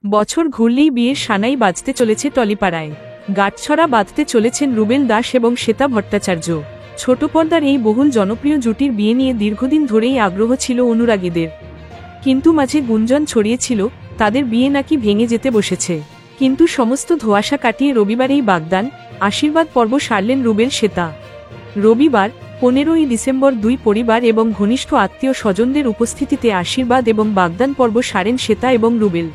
বছর ঘুরলেই বিয়ের সানাই বাজতে চলেছে টলিপাড়ায়। গাঁটছড়া বাঁধতে চলেছেন রুবেল দাস এবং শ্বেতা ভট্টাচার্য। ছোট পর্দার এই বহুল জনপ্রিয় জুটির বিয়ে নিয়ে দীর্ঘদিন ধরেই আগ্রহ ছিল অনুরাগীদের, কিন্তু মাঝে গুঞ্জন ছড়িয়েছিল তাদের বিয়ে নাকি ভেঙে যেতে বসেছে। কিন্তু সমস্ত ধোঁয়াশা কাটিয়ে রবিবারেই বাগদান আশীর্বাদ পর্ব সারলেন রুবেল শ্বেতা। রবিবার 15ই ডিসেম্বর দুই পরিবার এবং ঘনিষ্ঠ আত্মীয় স্বজনদের উপস্থিতিতে আশীর্বাদ এবং বাগদান পর্ব সারেন শ্বেতা এবং রুবেল।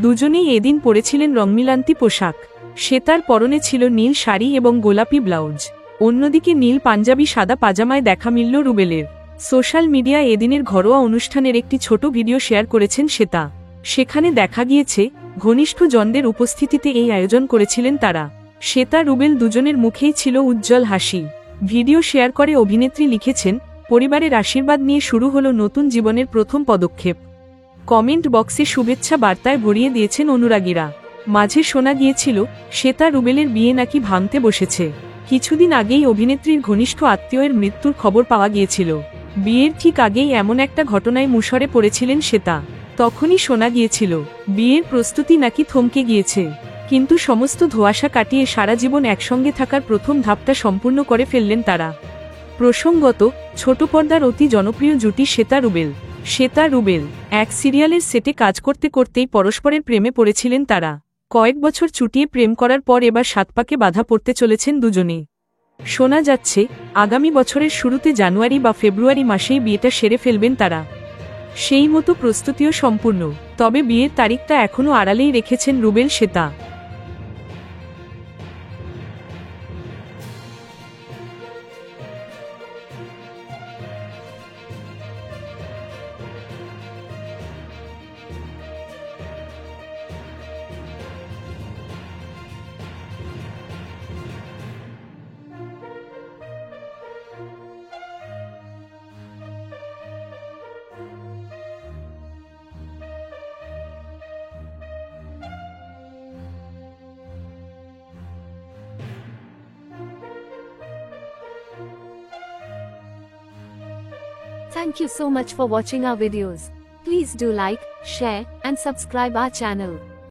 দুজনেই এদিন পরেছিলেন রংমিলান্তি পোশাক। শ্বেতার পরনে ছিল নীল শাড়ি এবং গোলাপি ব্লাউজ, অন্যদিকে নীল পাঞ্জাবি সাদা পাজামায় দেখা মিলল রুবেলের। সোশ্যাল মিডিয়ায় এদিনের ঘরোয়া অনুষ্ঠানের একটি ছোট ভিডিও শেয়ার করেছেন শ্বেতা। সেখানে দেখা গিয়েছে ঘনিষ্ঠ জনদের উপস্থিতিতে এই আয়োজন করেছিলেন তারা। শ্বেতা রুবেল দুজনের মুখেই ছিল উজ্জ্বল হাসি। ভিডিও শেয়ার করে অভিনেত্রী লিখেছেন, পরিবারের আশীর্বাদ নিয়ে শুরু হলো নতুন জীবনের প্রথম পদক্ষেপ। কমেন্ট বক্সে শুভেচ্ছা বার্তায় ভরিয়ে দিয়েছেন অনুরাগীরা। মাঝে শোনা গিয়েছিল শ্বেতা রুবেলের বিয়ে নাকি ভাঙতে বসেছে। কিছুদিন আগেই অভিনেত্রীর ঘনিষ্ঠ আত্মীয়ের মৃত্যুর খবর পাওয়া গিয়েছিল। বিয়ের ঠিক আগেই এমন একটা ঘটনায় মুষড়ে পড়েছিলেন শ্বেতা। তখনই শোনা গিয়েছিল বিয়ের প্রস্তুতি নাকি থমকে গিয়েছে, কিন্তু সমস্ত ধোঁয়াশা কাটিয়ে সারা জীবন একসঙ্গে থাকার প্রথম ধাপটা সম্পূর্ণ করে ফেললেন তারা। প্রসঙ্গত, ছোট পর্দার অতি জনপ্রিয় জুটি শ্বেতা রুবেল এক সিরিয়ালের সেটে কাজ করতে করতেই পরস্পরের প্রেমে পড়েছিলেন তারা। কয়েক বছর চুটিয়ে প্রেম করার পর এবার সাতপাকে বাধা পড়তে চলেছেন দুজনে। শোনা যাচ্ছে আগামী বছরের শুরুতে জানুয়ারি বা ফেব্রুয়ারি মাসেই বিয়েটা সেরে ফেলবেন তারা। সেই মতো প্রস্তুতিও সম্পূর্ণ, তবে বিয়ের তারিখটা এখনও আড়ালেই রেখেছেন Rubel Shweta. Thank you so much for watching our videos. Please do like, share, and subscribe our channel.